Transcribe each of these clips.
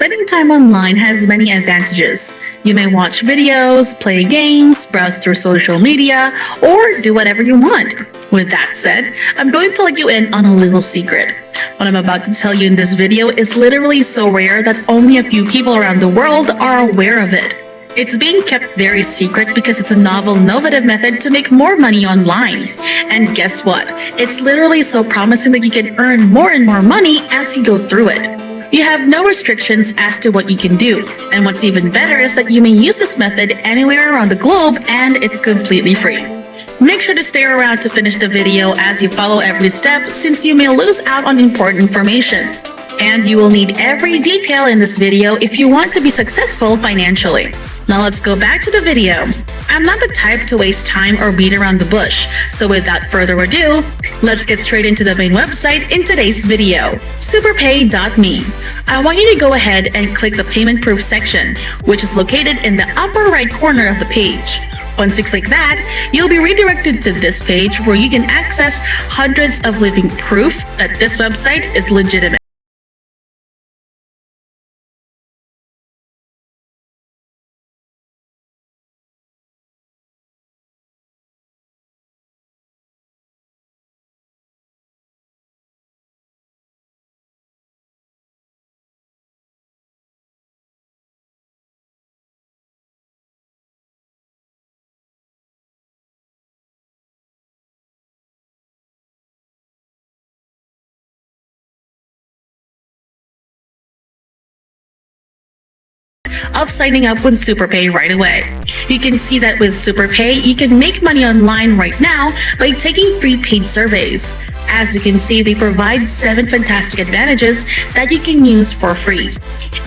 spending time online has many advantages. You may watch videos, play games, browse through social media, or do whatever you want. With that said, I'm going to let you in on a little secret. What I'm about to tell you in this video is literally so rare that only a few people around the world are aware of it. It's being kept very secret because it's a novel, innovative method to make more money online. And guess what? It's literally so promising that you can earn more and more money as you go through it. You have no restrictions as to what you can do. And what's even better is that you may use this method anywhere around the globe and it's completely free. Make sure to stay around to finish the video as you follow every step, since you may lose out on important information. And you will need every detail in this video if you want to be successful financially. Now let's go back to the video. I'm not the type to waste time or beat around the bush, so without further ado, let's get straight into the main website in today's video, superpay.me. I want you to go ahead and click the payment proof section, which is located in the upper right corner of the page. Once you click that, you'll be redirected to this page where you can access hundreds of living proof that this website is legitimate. Of signing up with SuperPay right away. You can see that with SuperPay, you can make money online right now by taking free paid surveys. As you can see, they provide 7 fantastic advantages that you can use for free.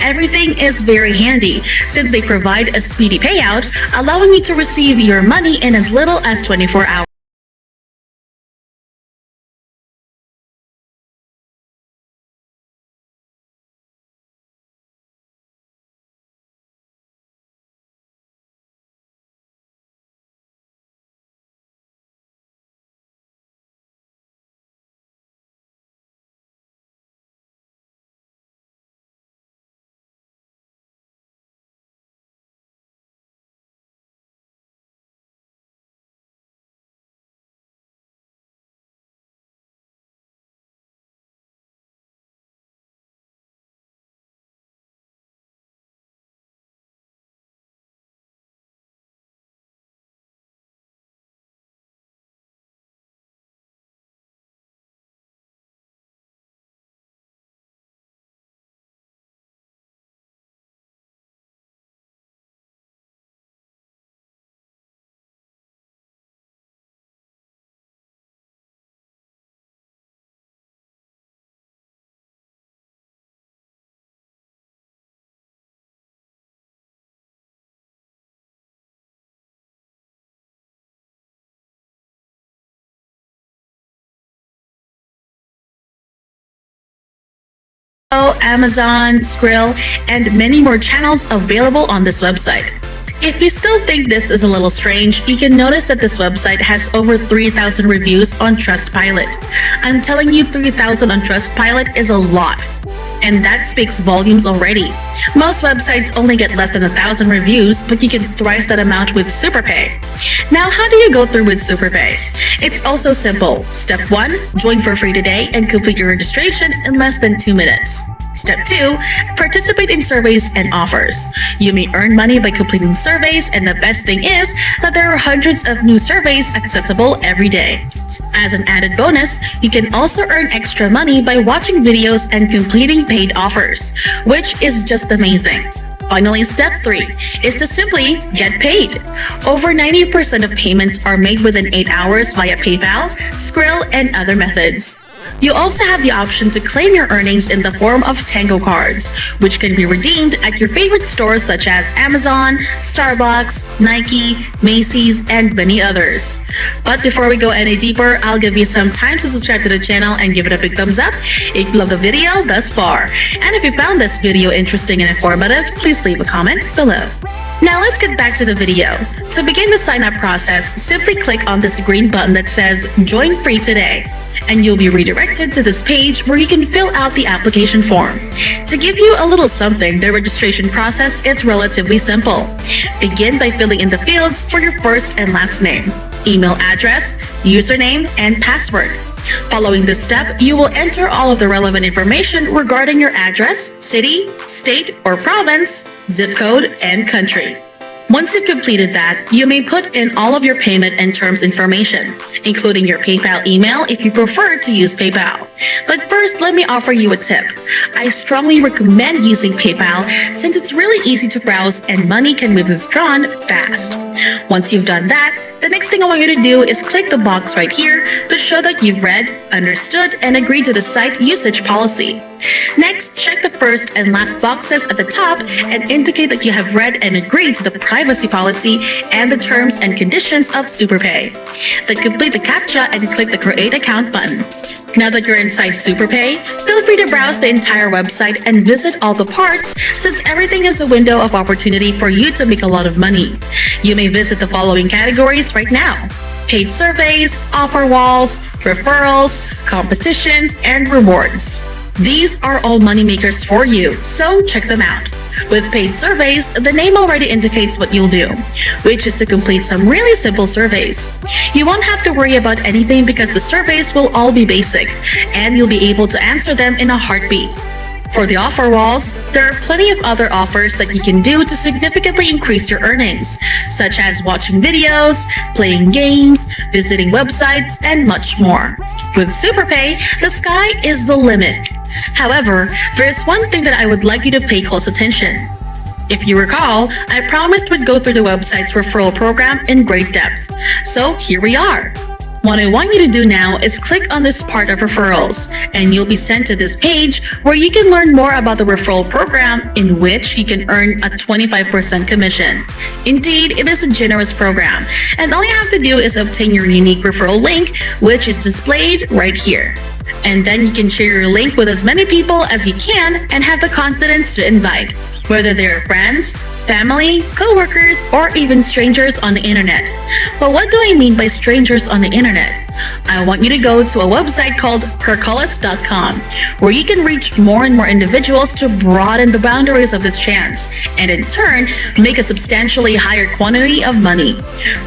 Everything is very handy since they provide a speedy payout, allowing you to receive your money in as little as 24 hours. Amazon, Skrill, and many more channels available on this website. If you still think this is a little strange, you can notice that this website has over 3,000 reviews on Trustpilot. I'm telling you, 3,000 on Trustpilot is a lot, and that speaks volumes already. Most websites only get less than 1,000 reviews, but you can thrice that amount with SuperPay. Now, how do you go through with SuperPay? It's also simple. Step 1, join for free today and complete your registration in less than 2 minutes. Step 2, participate in surveys and offers. You may earn money by completing surveys, and the best thing is that there are hundreds of new surveys accessible every day. As an added bonus, you can also earn extra money by watching videos and completing paid offers, which is just amazing. Finally, step 3 is to simply get paid. Over 90% of payments are made within 8 hours via PayPal, Skrill, and other methods. You also have the option to claim your earnings in the form of Tango cards, which can be redeemed at your favorite stores such as Amazon, Starbucks, Nike, Macy's, and many others. But before we go any deeper, I'll give you some time to subscribe to the channel and give it a big thumbs up if you love the video thus far. And if you found this video interesting and informative, please leave a comment below. Now let's get back to the video. To begin the sign up process, simply click on this green button that says Join Free Today. and you'll be redirected to this page where you can fill out the application form. To give you a little something, the registration process is relatively simple. Begin by filling in the fields for your first and last name, email address, username, and password. Following this step, you will enter all of the relevant information regarding your address, city, state, or province, zip code, and country. Once you've completed that, you may put in all of your payment and terms information, including your PayPal email if you prefer to use PayPal. But first, let me offer you a tip. I strongly recommend using PayPal since it's really easy to browse and money can be withdrawn fast. Once you've done that, the next thing I want you to do is click the box right here to show that you've read, understood, and agreed to the site usage policy. Next, check the first and last boxes at the top and indicate that you have read and agreed to the privacy policy and the terms and conditions of SuperPay. Then complete the CAPTCHA and click the Create Account button. Now that you're inside SuperPay, feel free to browse the entire website and visit all the parts since everything is a window of opportunity for you to make a lot of money. You may visit the following categories right now: paid surveys, offer walls, referrals, competitions, and rewards. These are all money makers for you, so check them out. With paid surveys, the name already indicates what you'll do, which is to complete some really simple surveys. You won't have to worry about anything because the surveys will all be basic, and you'll be able to answer them in a heartbeat. For the offer walls, there are plenty of other offers that you can do to significantly increase your earnings, such as watching videos, playing games, visiting websites, and much more. With SuperPay, the sky is the limit. However, there is one thing that I would like you to pay close attention. If you recall, I promised we'd go through the website's referral program in great depth. So here we are. What I want you to do now is click on this part of referrals, and you'll be sent to this page where you can learn more about the referral program in which you can earn a 25% commission. Indeed, it is a generous program, and all you have to do is obtain your unique referral link, which is displayed right here. And then you can share your link with as many people as you can and have the confidence to invite, whether they're friends, family, co-workers, or even strangers on the internet. But what do I mean by strangers on the internet? I want you to go to a website called hercules.com, where you can reach more and more individuals to broaden the boundaries of this chance, and in turn, make a substantially higher quantity of money.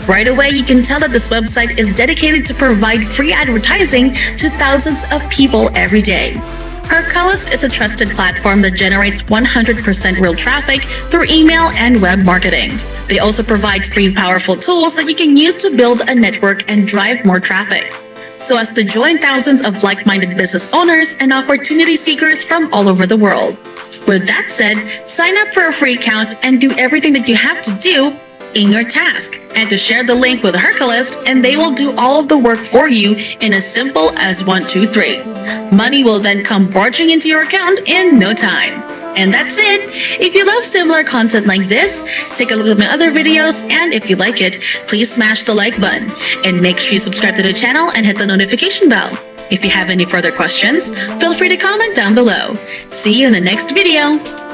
Right away, you can tell that this website is dedicated to provide free advertising to thousands of people every day. Hercules is a trusted platform that generates 100% real traffic through email and web marketing. They also provide free, powerful tools that you can use to build a network and drive more traffic, so as to join thousands of like-minded business owners and opportunity seekers from all over the world. With that said, sign up for a free account and do everything that you have to do in your task, and to share the link with Hercules, and they will do all of the work for you in as simple as 1, 2, 3. Money will then come barging into your account in no time. And that's it. If you love similar content like this, take a look at my other videos, and if you like it, please smash the like button and make sure you subscribe to the channel and hit the notification bell. If you have any further questions, feel free to comment down below. See you in the next video.